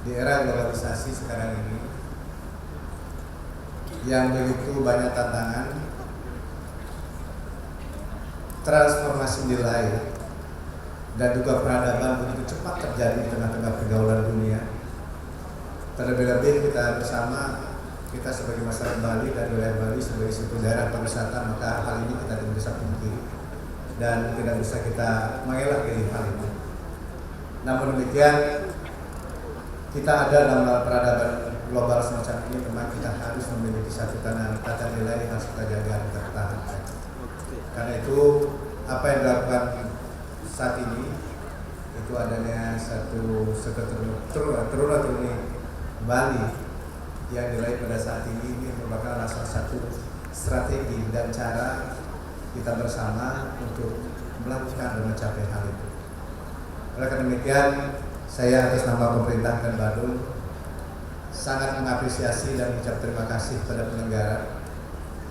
di era globalisasi sekarang ini yang begitu banyak tantangan, transformasi nilai dan juga peradaban begitu cepat terjadi di tengah-tengah pergaulan dunia. Terlebih-lebih kita bersama, kita sebagai masyarakat Bali dan wilayah Bali sebagai suatu daerah pariwisata, maka hal ini kita tidak bisa pungkiri dan tidak bisa kita mengelak dari hal ini. Namun demikian, kita ada dalam peradaban global semacam ini, memang kita harus memiliki satu tata nilai yang harus kita jaga dan pertahankan. Karena itu, apa yang dilakukan saat ini itu adanya satu turun Bali yang nilai pada saat ini merupakan salah satu strategi dan cara kita bersama untuk melakukan dan mencapai hal itu. Oleh karena demikian, saya atas nama pemerintah dan Badung sangat mengapresiasi dan mengucap terima kasih pada penyelenggara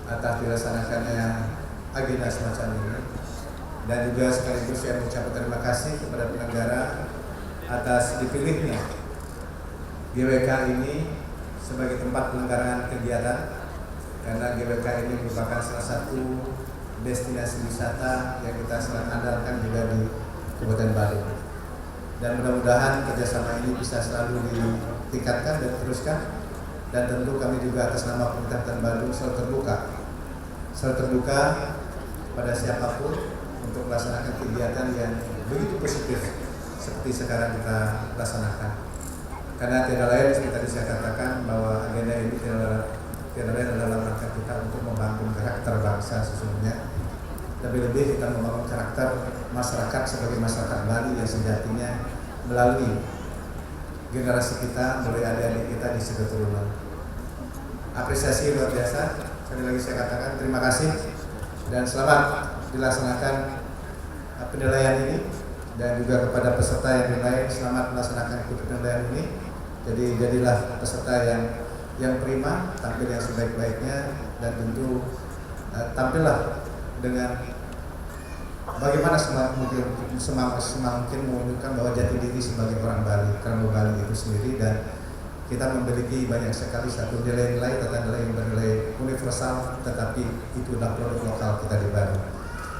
atas dilaksanakannya agenda semacam ini, dan juga sekaligus saya mengucapkan terima kasih kepada penyelenggara atas dipilihnya GWK ini sebagai tempat penyelenggaraan kegiatan, karena GWK ini merupakan salah satu destinasi wisata yang kita sangat andalkan juga di Kabupaten Bali. Dan mudah-mudahan kerjasama ini bisa selalu ditingkatkan dan teruskan. Dan tentu kami juga atas nama pemerintah Kabupaten Bandung selalu terbuka pada siapapun untuk melaksanakan kegiatan yang begitu positif seperti sekarang kita laksanakan. Karena tidak lain seperti tadi saya katakan bahwa agenda ini tidak lain adalah rangka kita untuk membangun karakter bangsa sesungguhnya. Lebih-lebih kita membangun karakter masyarakat sebagai masyarakat Bali yang sejatinya melalui generasi kita, melalui adik-adik kita di seketurunan. Apresiasi luar biasa. Sekali lagi saya katakan terima kasih dan selamat dilaksanakan penilaian ini, dan juga kepada peserta yang lain selamat melaksanakan penilaian ini. Jadi jadilah peserta yang prima, tampil yang sebaik-baiknya, dan tentu tampillah dengan bagaimana semakin menunjukkan bahwa jati diri sebagai orang Bali, kerana Bali itu sendiri, dan kita memiliki banyak sekali satu nilai-nilai, tata nilai yang bernilai universal, tetapi itu adalah produk lokal kita di Bali.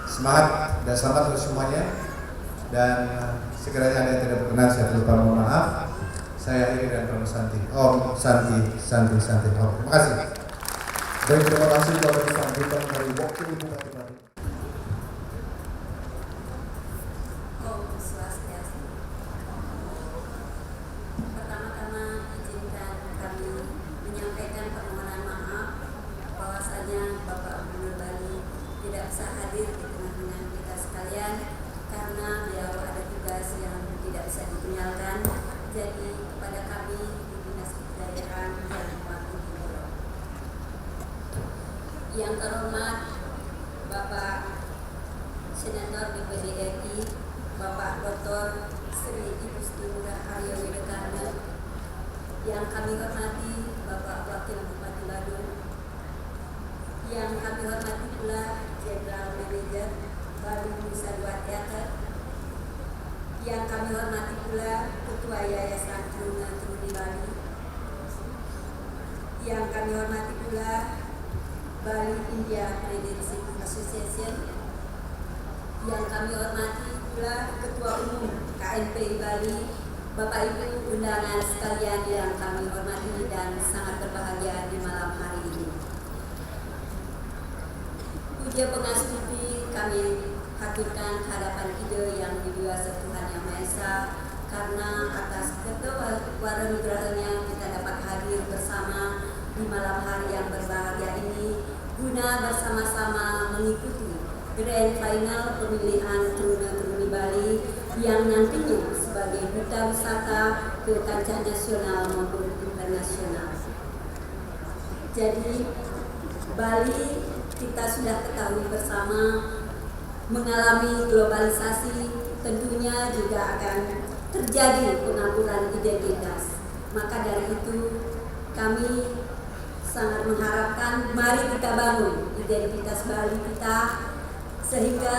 Semangat dan selamat untuk semuanya, dan sekiranya ada yang tidak berkenan saya lupa mohon maaf. Saya Iri dan Pramu Santi. Om Santi. Om. Terima kasih. Baik, terima kasih kepada sambutan dari Wakil Bupati Bandung. Om Swastiastu. Pertama-tama izinkan kami menyampaikan permohonan maaf bahwasanya Bapak Gubernur Bali tidak bisa hadir di tengah-tengah kita sekalian karena beliau ada tugas yang tidak bisa ditinggalkan. Jadi kepada kami di Dinas Kebudayaan dan Bupati Timur, yang terhormat Bapak Senator DPD RI, Bapak Dr. Sri Igusti Ngurah Aryo Widodo, yang kami hormati Bapak Wakil Bupati Badung, yang kami hormati pula Jenderal Manager Badung Nusa Dua Theater, yang kami hormati pula Ketua Yayasan Truni Bali, yang kami hormati pula Bali India Leadership Association, yang kami hormati pula Ketua Umum KNPI Bali, Bapak Ibu undangan sekalian yang kami hormati dan sangat berbahagia di malam hari ini. Puja Pengastuti kami haturkan hadapan ide yang dibiasa Tuhan Yang Maha Esa, karena atas ketuanugrahannya kita dapat hadir bersama di malam hari yang berbahagia ini guna bersama-sama mengikuti grand final pemilihan Truni Bali yang nantinya sebagai duta wisata ke kancah nasional maupun internasional. Jadi Bali kita sudah ketahui bersama mengalami globalisasi, tentunya juga akan terjadi pengaburan identitas. Maka dari itu kami sangat mengharapkan mari kita bangun identitas Bali kita, sehingga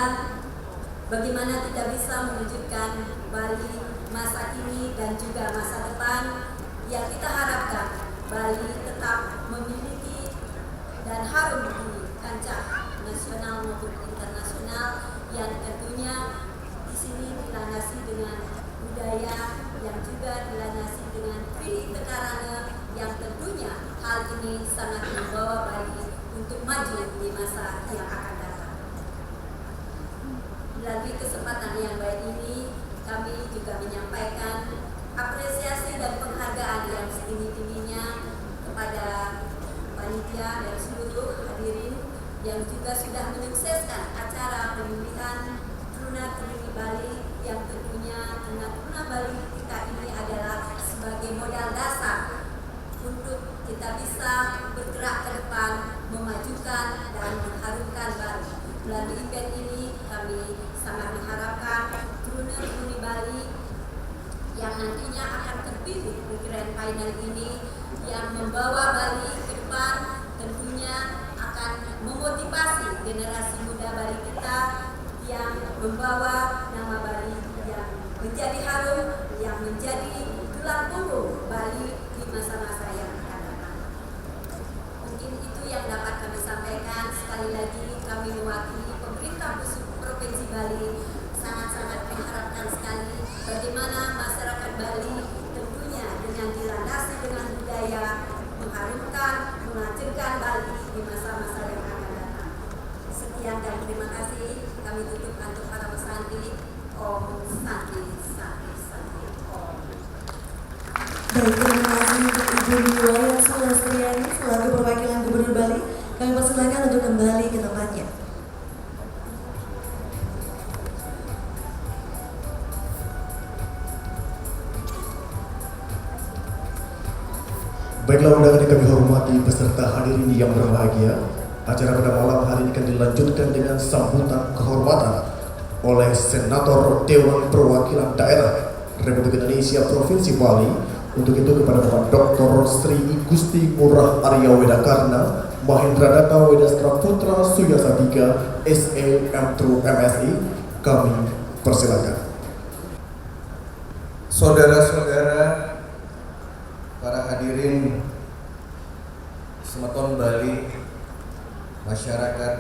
bagaimana kita bisa mewujudkan Bali masa kini dan juga masa depan yang kita harapkan Bali tetap memiliki dan harum di kancah nasional maupun internasional, yang tentunya di sini dilandasi dengan budaya yang juga dilandasi dengan Trihita Karana, yang tentunya hal ini sangat membawa Bali untuk maju di masa yang akan datang. Melalui kesempatan yang baik ini, kami juga menyampaikan apresiasi dan penghargaan yang setinggi-tingginya kepada panitia dan seluruh hadirin yang juga sudah menyukseskan acara pemilihan Truna-Truni Bali, yang tentunya Truna Bali kita ini adalah sebagai modal dasar untuk kita bisa bergerak ke depan, memajukan dan mengharumkan Bali. Melalui event ini kami sangat mengharapkan Truna-Truni Bali yang nantinya akan terpilih di Grand Final ini, yang membawa Bali ke depan, tentunya akan memotivasi generasi muda Bali kita, yang membawa nama Bali yang menjadi harum, yang menjadi tulang punggung Bali di masa-masa yang akan datang. Mungkin itu yang dapat kami sampaikan. Sekali lagi kami mewakili pemerintah pusat Provinsi Bali sangat-sangat mengharapkan sekali bagaimana masyarakat Bali tentunya dengan dilandasi dengan budaya mengharumkan, menghancurkan Bali di masa-masa yang akan datang. Sekian dan terima kasih. Kami tutup untuk para pesanti. Om Santi Santi Santi Om. Baik, terima kasih untuk Ibu Niwaya Sulastriani selaku perwakilan Gubernur Bali. Kami persilakan untuk kembali ke tempatnya. Baiklah, undangan yang kami hormati beserta hadirin yang berbahagia, acara pada malam hari ini akan dilanjutkan dengan sambutan kehormatan oleh Senator Dewan Perwakilan Daerah Republik Indonesia Provinsi Bali. Untuk itu kepada Bapak Dr. Sri Gusti Ngurah Arya Wedakarna Mahendra Data Wedastra Putra Suyasa 3 SE M.Tru.MSI, kami persilakan. Saudara-saudara, para hadirin Semeton Bali, masyarakat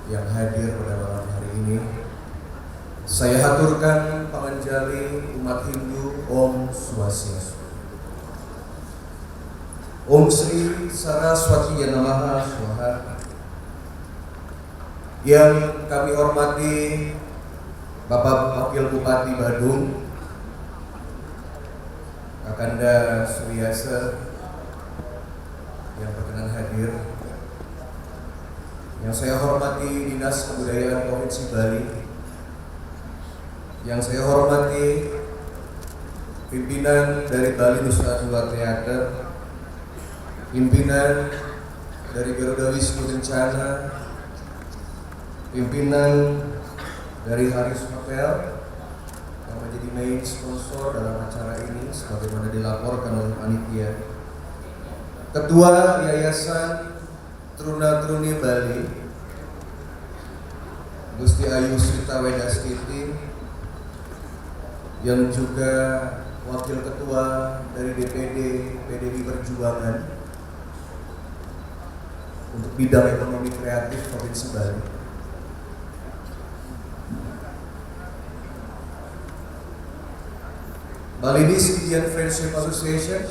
yang hadir pada malam hari ini, saya haturkan panganjali umat Hindu Om Swastiastu. Om Sri Saraswati Namaha Swaha. Yang kami hormati Bapak Wakil Bupati Badung, Kakanda Suryasa yang berkenan hadir, yang saya hormati Dinas Kebudayaan Provinsi Bali, yang saya hormati pimpinan dari Bali Nusa Tenggara Theater, pimpinan dari Garuda Wisnu Kencana, pimpinan dari Haris Hotel yang menjadi main sponsor dalam acara ini sebagaimana dilaporkan oleh panitia, Ketua Yayasan Truna-Truni Bali Gusti Ayu Sita Wedastiti, yang juga Wakil Ketua dari DPD PDI Perjuangan untuk bidang ekonomi kreatif Provinsi Bali, Balinese Indian Friendship Association,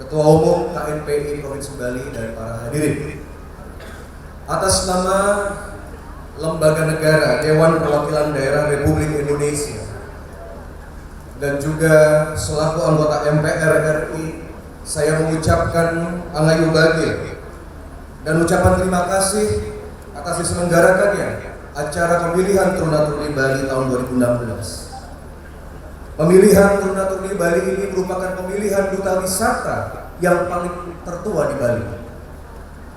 Ketua Umum KNPI Provinsi Bali, dan para hadirin. Atas nama Lembaga Negara Dewan Perwakilan Daerah Republik Indonesia dan juga selaku anggota MPR RI, saya mengucapkan Angayu Bagil dan ucapan terima kasih atas diselenggarakannya acara pemilihan Truna-Truni Bali tahun 2016. Pemilihan Truna-Truni Bali ini merupakan pemilihan duta wisata yang paling tertua di Bali.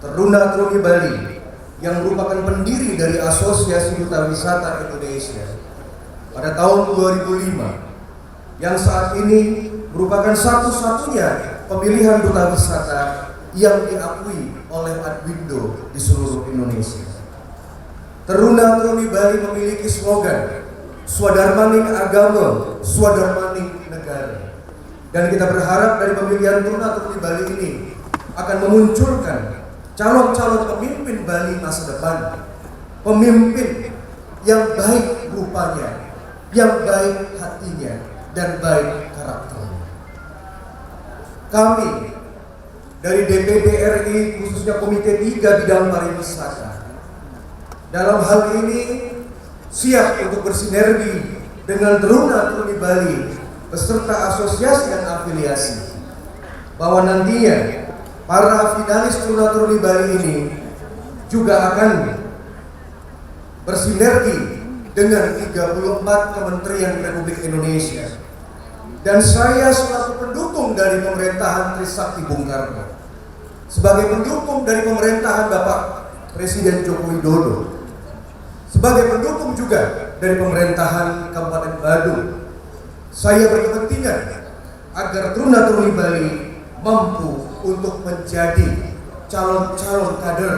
Truna-Truni Bali yang merupakan pendiri dari Asosiasi Duta Wisata Indonesia pada tahun 2005, yang saat ini merupakan satu-satunya pemilihan duta wisata yang diakui oleh Adwindo di seluruh Indonesia. Truna-Truni Bali memiliki slogan Swadharmaning Agama, Swadharmaning Negara. Dan kita berharap dari pemilihan Tuna-Tuni Bali ini akan memunculkan calon-calon pemimpin Bali masa depan. Pemimpin yang baik rupanya, yang baik hatinya, dan baik karakternya. Kami dari DPD RI, khususnya Komite 3 Bidang Pariwisata, dalam hal ini siap untuk bersinergi dengan Tuna-Tuni Bali beserta asosiasi dan afiliasi, bahwa nantinya para finalis Tuna-Tuni Bali ini juga akan bersinergi dengan 34 kementerian Republik Indonesia. Dan saya selaku pendukung dari pemerintahan Trisakti Bung Karno, sebagai pendukung dari pemerintahan Bapak Presiden Joko Widodo, sebagai pendukung juga dari pemerintahan Kabupaten Badung, saya berkepentingan agar Tuna-Tuni Bali mampu untuk menjadi calon-calon kader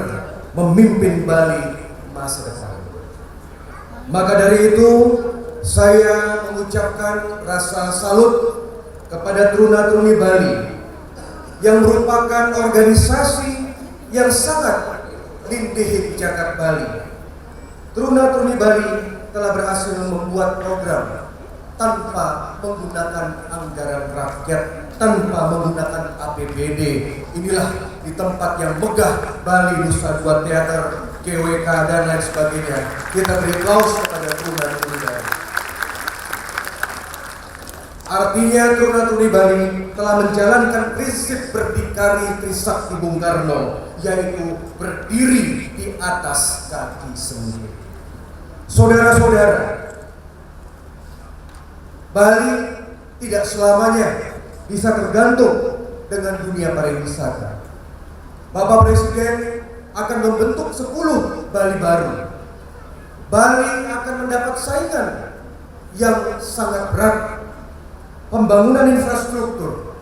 memimpin Bali masa depan. Maka dari itu saya mengucapkan rasa salut kepada Tuna-Tuni Bali yang merupakan organisasi yang sangat lindihin Jakarta Bali. Tuna-Tuni Bali telah berhasil membuat program tanpa menggunakan anggaran rakyat, tanpa menggunakan APBD. Inilah di tempat yang megah Bali, Nusa Dua Teater, GWK dan lain sebagainya. Kita beri aplaus kepada Tuna-Tuni Bali. Artinya Tuna-Tuni Bali telah menjalankan prinsip berdikari Trisakti Bung Karno, yaitu berdiri di atas kaki sendiri. Saudara-saudara, Bali tidak selamanya bisa tergantung dengan dunia pariwisata. Bapak Presiden akan membentuk 10 Bali baru. Bali akan mendapat saingan yang sangat berat. Pembangunan infrastruktur,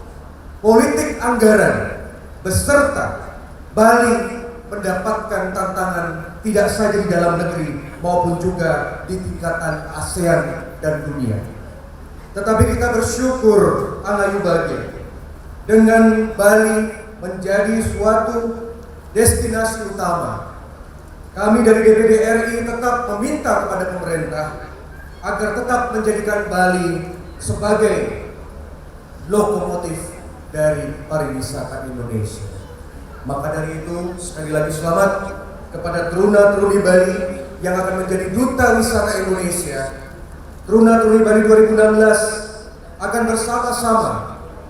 politik anggaran, beserta Bali mendapatkan tantangan tidak saja di dalam negeri maupun juga di tingkatan ASEAN dan dunia. Tetapi kita bersyukur Anayu Bage dengan Bali menjadi suatu destinasi utama. Kami dari DPD RI tetap meminta kepada pemerintah agar tetap menjadikan Bali sebagai lokomotif dari pariwisata Indonesia. Maka dari itu sekali lagi selamat kepada Tuna-Tuni Bali yang akan menjadi duta wisata Indonesia. Tuna-Tuni Bali 2016 akan bersama-sama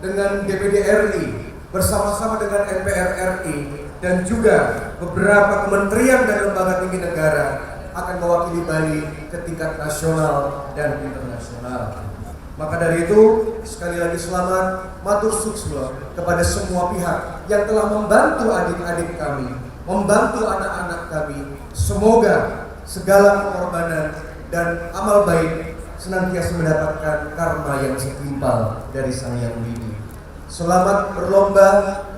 dengan DPD RI, bersama-sama dengan MPR RI, dan juga beberapa kementerian dan lembaga tinggi negara akan mewakili Bali ke tingkat nasional dan internasional. Maka dari itu sekali lagi selamat matur suksma kepada semua pihak yang telah membantu adik-adik kami, membantu anak-anak kami. Semoga segala pengorbanan dan amal baik senantiasa mendapatkan karma yang setimpal dari Sang Hyang Widi. Selamat berlomba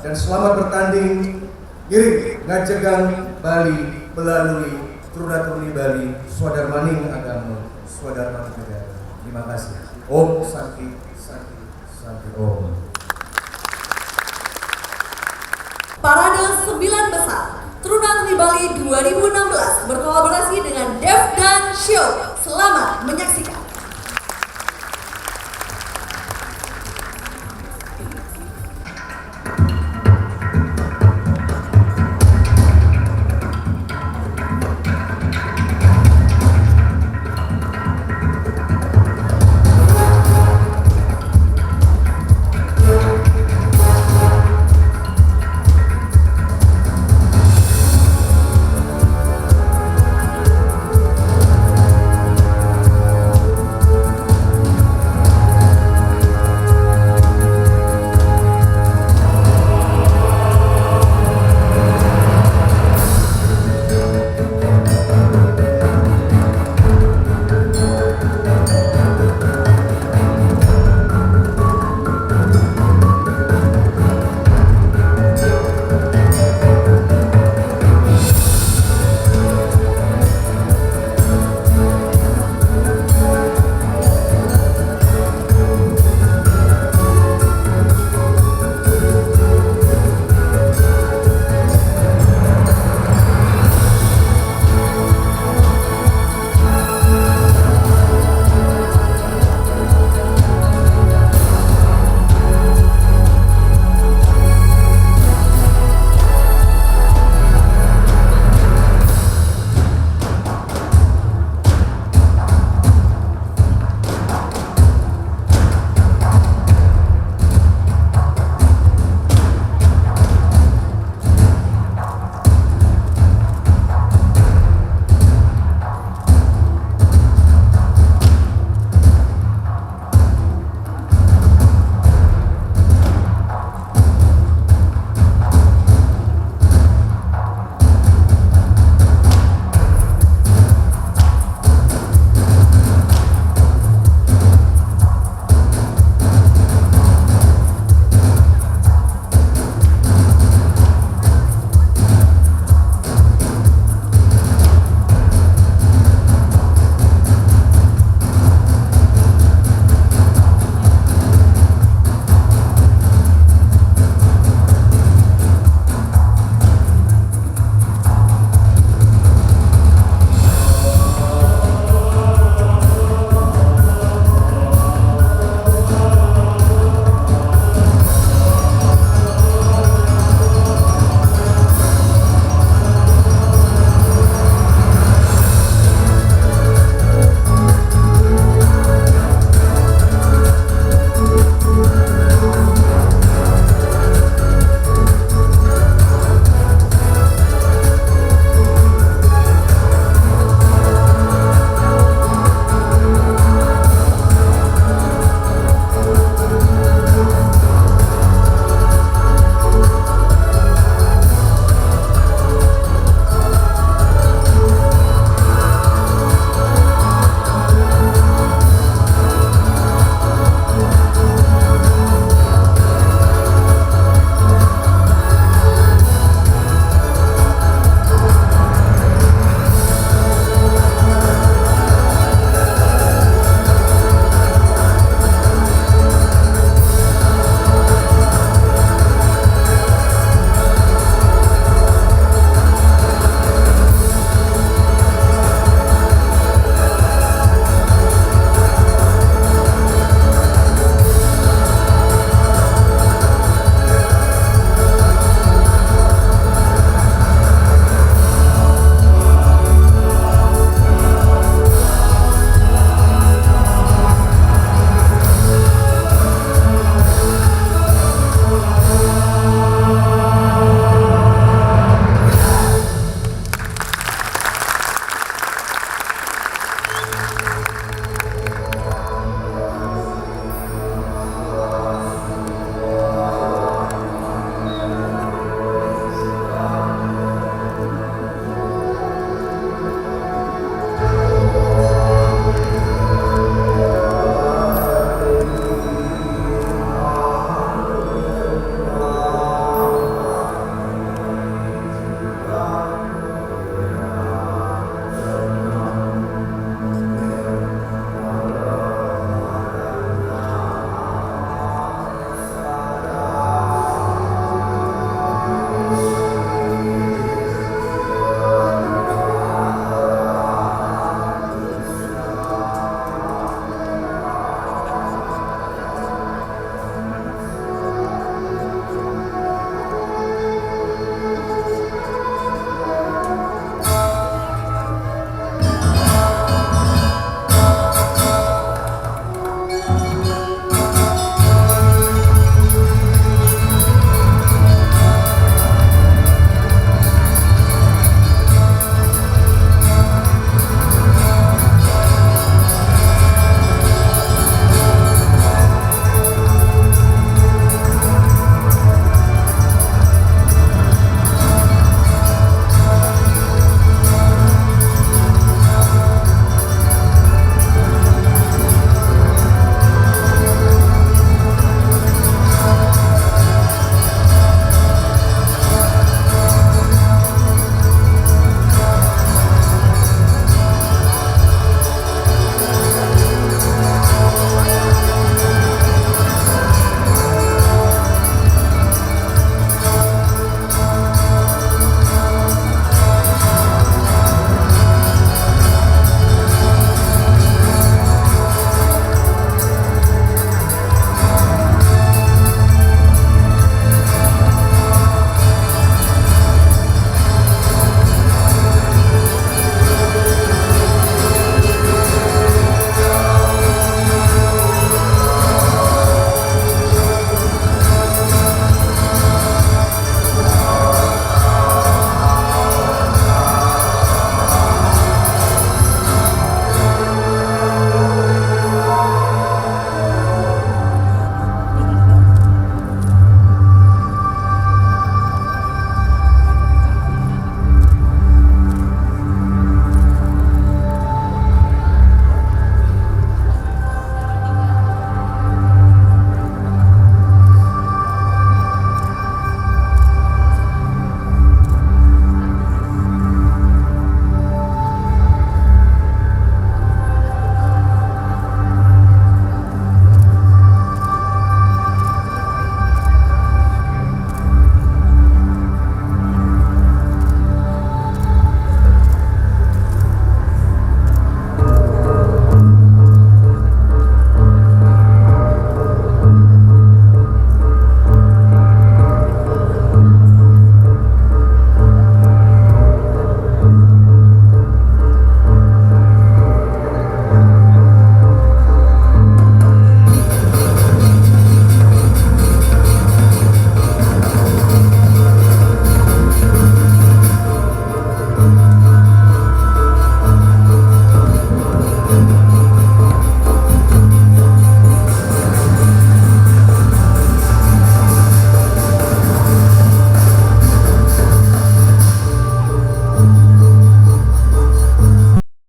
dan selamat bertanding. Ngiring ngajegang Bali melalui Tuna-Tuni Bali, Swadar Maning Agama, Swadar Maning Negara. Terima kasih. Om Santi Santi Santi Om. Parade 9 besar Tuna-Tuni Bali 2016 berkolaborasi dengan Dev dan Show. Selamat menyaksikan.